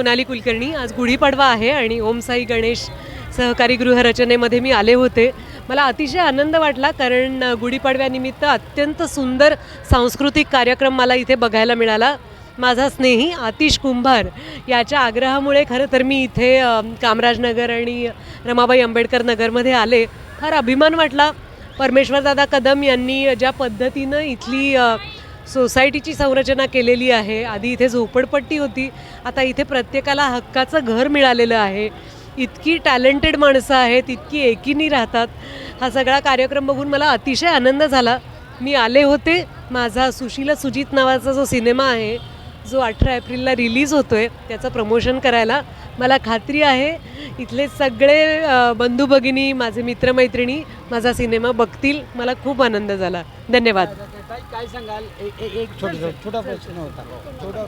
सोनाली कुलकर्णी. आज गुढीपाडवा आहे आणि ओम साई गणेश सहकारी गृहरचनेमध्ये मी आले होते. मला अतिशय आनंद वाटला कारण गुढीपाडव्यानिमित्त अत्यंत सुंदर सांस्कृतिक कार्यक्रम मला इथे बघायला मिळाला. माझा स्नेही आतिश कुंभार याच्या आग्रहामुळे खरं तर मी इथे कामराजनगर आणि रमाबाई आंबेडकर नगरमध्ये आले. फार अभिमान वाटला. परमेश्वरदादा कदम यांनी ज्या पद्धतीनं इथली सोसायटीची संरचना केलेली आहे. आधी इथे झोपडपट्टी होती, आता इथे प्रत्येकाला हक्काचं घर मिळालेलं आहे. इतकी टॅलेंटेड माणसं आहेत, इतकी एकीने राहतात. हा सगळा कार्यक्रम बघून मला अतिशय आनंद झाला. मी आले होते. माझा सुशील सुजित नावाचा जो सिनेमा आहे जो 18 एप्रिलला रिलीज होतो आहे त्याचं प्रमोशन करायला. मला खात्री आहे इथले सगळे बंधू भगिनी, माझे मित्रमैत्रिणी माझा सिनेमा बघतील. मला खूप आनंद झाला. धन्यवाद. काय सांगाल? एक छोटा प्रश्न होता. छोटा